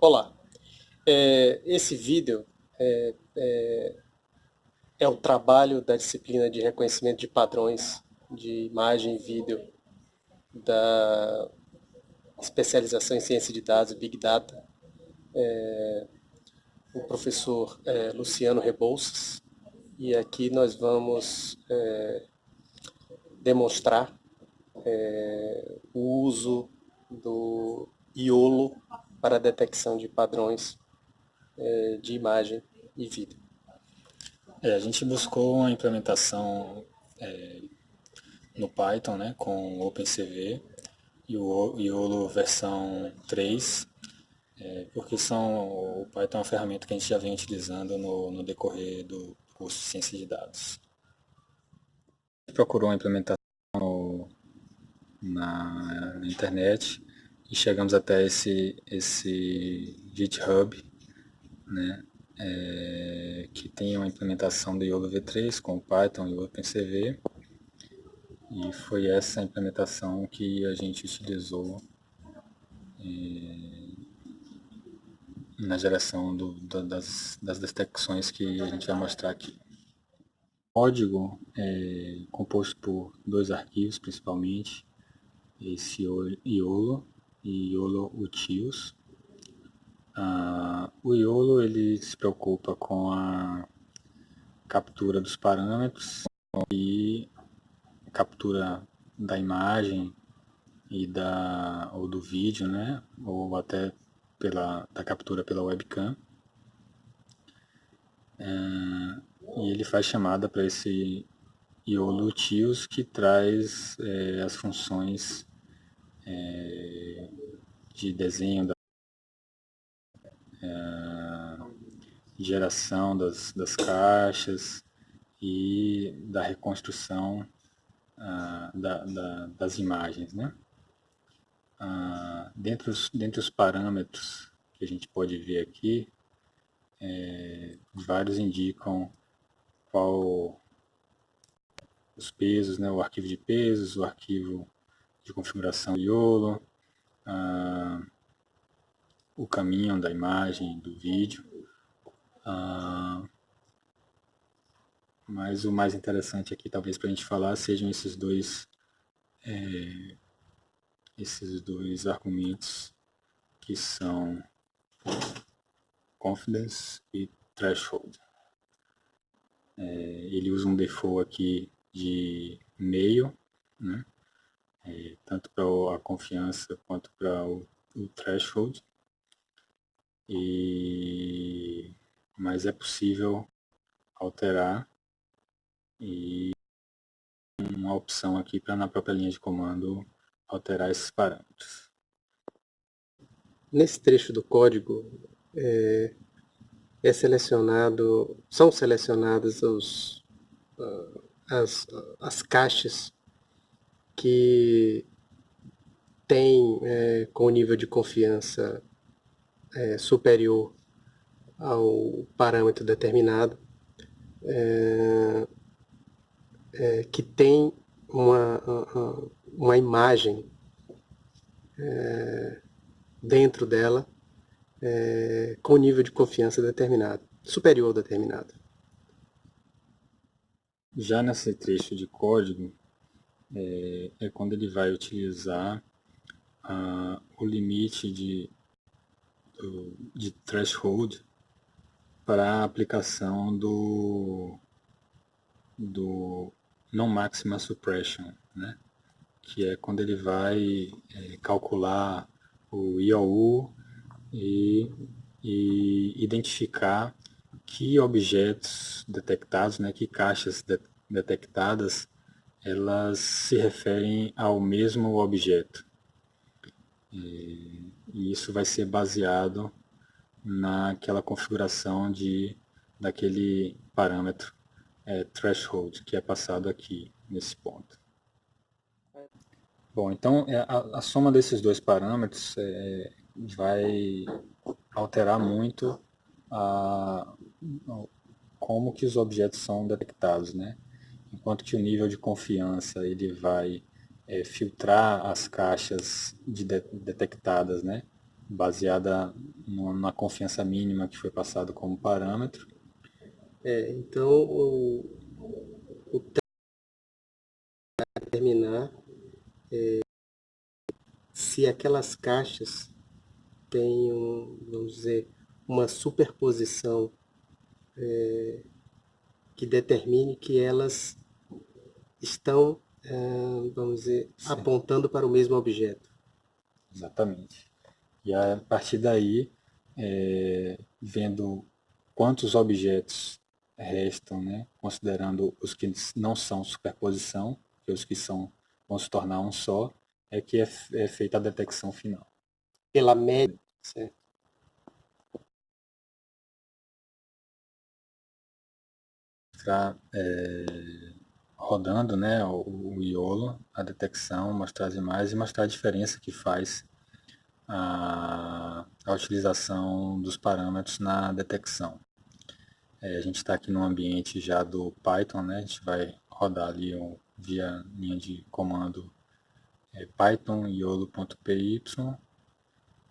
Olá, esse vídeo é o trabalho da disciplina de reconhecimento de padrões de imagem e vídeo da especialização em ciência de dados e Big Data, o professor Luciano Rebouças, e aqui nós vamos demonstrar o uso do IOLO para a detecção de padrões de imagem e vídeo. A gente buscou uma implementação no Python, né, com o OpenCV e o YOLO versão 3, porque o Python é uma ferramenta que a gente já vem utilizando no decorrer do curso de Ciência de Dados. A gente procurou uma implementação na internet e chegamos até esse GitHub, né, que tem uma implementação do YOLO V3 com o Python e o OpenCV, e foi essa implementação que a gente utilizou na geração das detecções que a gente vai mostrar aqui. O código é composto por dois arquivos principalmente, esse YOLO e YOLO utils. O YOLO ele se preocupa com a captura dos parâmetros e captura da imagem ou do vídeo, né, ou até da captura pela webcam. E ele faz chamada para esse YOLO utils, que traz as funções de desenho, geração das caixas e da reconstrução das imagens, né? Dentre os parâmetros que a gente pode ver aqui, vários indicam os pesos, né? O arquivo de pesos, o arquivo de configuração YOLO, o caminho da imagem, do vídeo. Mas o mais interessante aqui, talvez, para a gente falar, sejam esses dois argumentos, que são confidence e threshold. Ele usa um default aqui de meio, né? Tanto para a confiança quanto para o threshold. Mas é possível alterar, e uma opção aqui para, na própria linha de comando, alterar esses parâmetros. Nesse trecho do código são selecionadas as caixas que têm com nível de confiança superior ao parâmetro determinado, que tem uma imagem dentro dela com nível de confiança determinado, superior ao determinado. Já nesse trecho de código, é quando ele vai utilizar o limite de threshold para a aplicação do non-maximum suppression, né? Que é quando ele vai calcular o IOU e identificar que objetos detectados, né, que caixas detectadas, elas se referem ao mesmo objeto. E isso vai ser baseado naquela configuração daquele parâmetro threshold, que é passado aqui nesse ponto. Bom, então a soma desses dois parâmetros vai alterar muito como que os objetos são detectados, né? Enquanto que o nível de confiança ele vai filtrar as caixas detectadas, né? Baseada na confiança mínima que foi passado como parâmetro. Então, o determinar se aquelas caixas têm, vamos dizer, uma superposição que determine que elas estão, vamos dizer, apontando para o mesmo objeto. Exatamente. E a partir daí, vendo quantos objetos restam, né, considerando os que não são superposição, que os que são vão se tornar um só, é que é feita a detecção final. Pela média, certo? Mostrar, rodando, né, o IOLO, a detecção, mostrar as imagens e mostrar a diferença que faz a utilização dos parâmetros na detecção. A gente está aqui no ambiente já do Python, né? A gente vai rodar ali via linha de comando python iolo.py,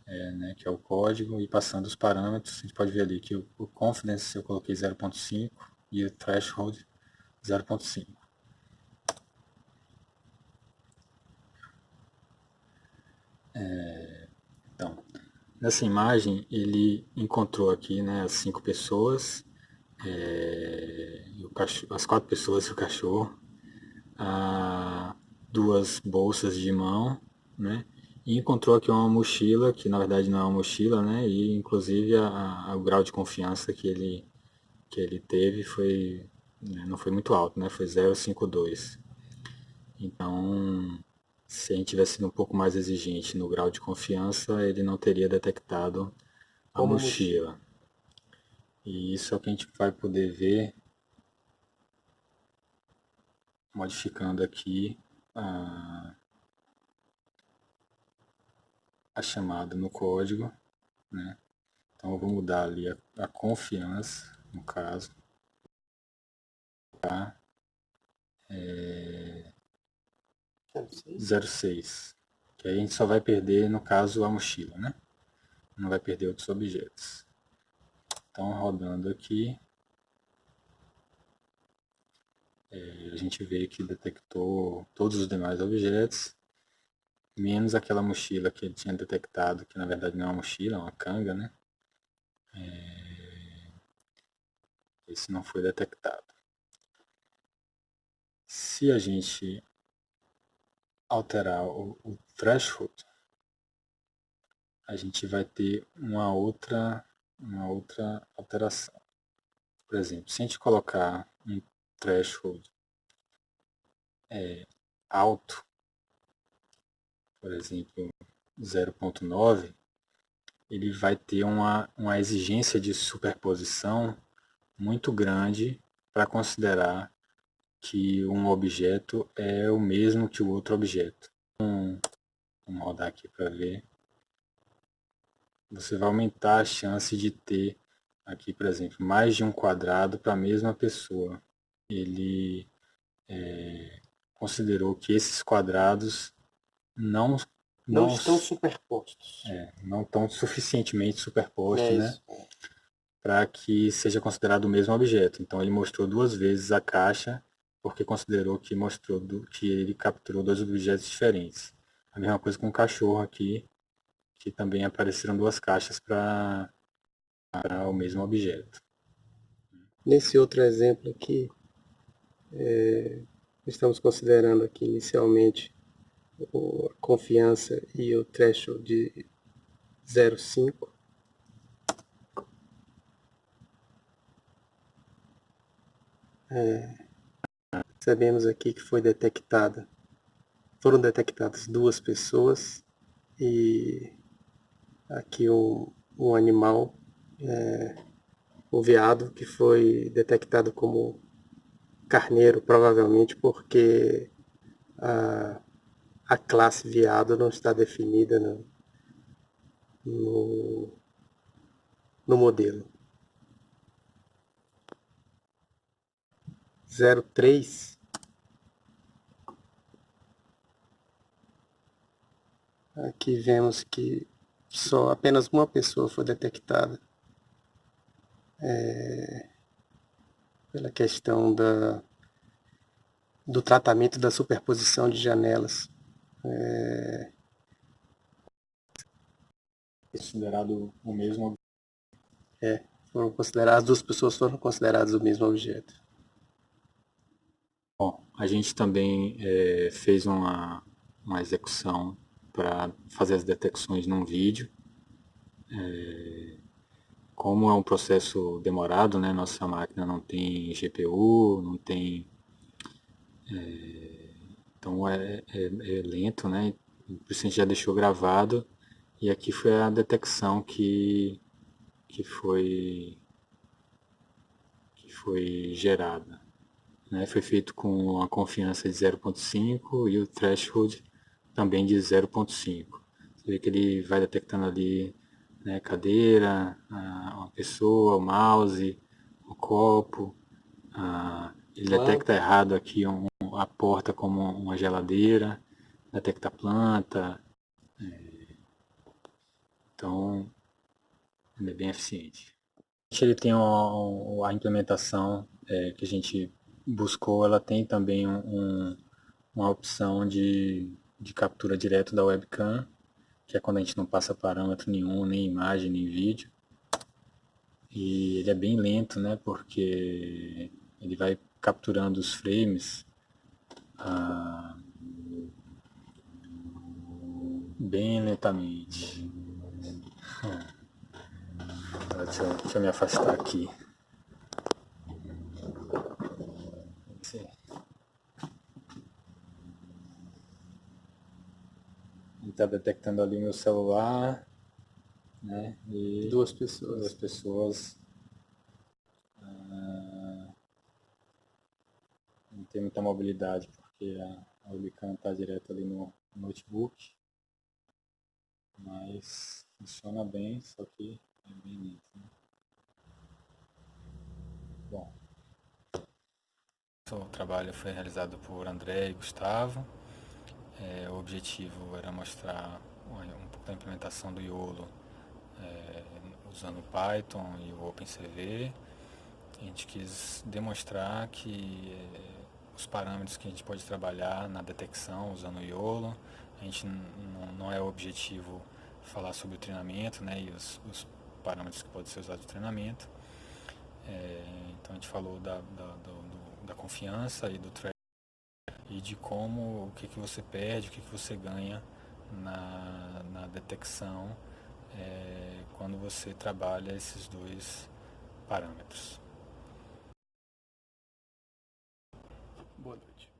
né, que é o código, e passando os parâmetros, a gente pode ver ali que o confidence eu coloquei 0.5 e o threshold 0.5. Então, nessa imagem ele encontrou aqui, né, as 5 pessoas, as 4 pessoas e o cachorro, duas bolsas de mão, né? E encontrou aqui uma mochila, que na verdade não é uma mochila, né? E inclusive o grau de confiança que ele teve foi, né, não foi muito alto, né? Foi 0,52. Então, se a gente tivesse sido um pouco mais exigente no grau de confiança, ele não teria detectado a mochila. E isso é o que a gente vai poder ver modificando aqui a chamada no código, né? Então eu vou mudar ali a confiança, no caso, tá? 0,6. Que aí a gente só vai perder, no caso, a mochila, né? Não vai perder outros objetos. Então, rodando aqui, a gente vê que detectou todos os demais objetos, menos aquela mochila que ele tinha detectado, que na verdade não é uma mochila, é uma canga, né? Esse não foi detectado. Se a gente alterar o threshold, a gente vai ter uma outra alteração. Por exemplo, se a gente colocar um threshold alto, por exemplo, 0.9, ele vai ter uma exigência de superposição muito grande para considerar que um objeto é o mesmo que o outro objeto. Vamos rodar aqui para ver. Você vai aumentar a chance de ter aqui, por exemplo, mais de um quadrado para a mesma pessoa. Ele considerou que esses quadrados não estão superpostos. não estão suficientemente superpostos, né, Isso. para que seja considerado o mesmo objeto. Então ele mostrou duas vezes a caixa porque considerou que que ele capturou dois objetos diferentes. A mesma coisa com o cachorro aqui, que também apareceram duas caixas para o mesmo objeto. Nesse outro exemplo aqui, estamos considerando aqui inicialmente a confiança e o threshold de 0,5. Sabemos aqui que foram detectadas duas pessoas e aqui um animal, um veado, que foi detectado como carneiro, provavelmente porque a classe veado não está definida no, no modelo. 0,3. Aqui vemos que só apenas uma pessoa foi detectada pela questão do tratamento da superposição de janelas. Considerado o mesmo. As duas pessoas foram consideradas o mesmo objeto. Bom, a gente também fez uma execução para fazer as detecções num vídeo. Como é um processo demorado, né? Nossa máquina não tem GPU, não tem. Então é lento, né? Por isso a gente já deixou gravado. E aqui foi a detecção que foi gerada. Né? Foi feito com a confiança de 0.5 e o threshold também de 0.5. Você vê que ele vai detectando ali, né, cadeira, uma pessoa, o mouse, o copo. Ele detecta errado aqui a porta como uma geladeira, detecta planta. Então, ele é bem eficiente. Ele tem a implementação que a gente buscou, ela tem também uma opção de captura direto da webcam, que é quando a gente não passa parâmetro nenhum, nem imagem, nem vídeo. E ele é bem lento, né, porque ele vai capturando os frames bem lentamente. Deixa eu me afastar aqui. Sim. Ele está detectando ali meu celular, né? E Duas pessoas. duas pessoas. Não tem muita mobilidade porque a webcam está direto ali no notebook. Mas funciona bem, só que é bem lento. Né? Bom, o trabalho foi realizado por André e Gustavo. O objetivo era mostrar um pouco da implementação do YOLO usando o Python e o OpenCV. A gente quis demonstrar que os parâmetros que a gente pode trabalhar na detecção usando o YOLO. A gente não é o objetivo falar sobre o treinamento, né, e os parâmetros que podem ser usados no treinamento. Então a gente falou da confiança e do thread e de como, o que você perde, o que você ganha na detecção quando você trabalha esses dois parâmetros. Boa noite.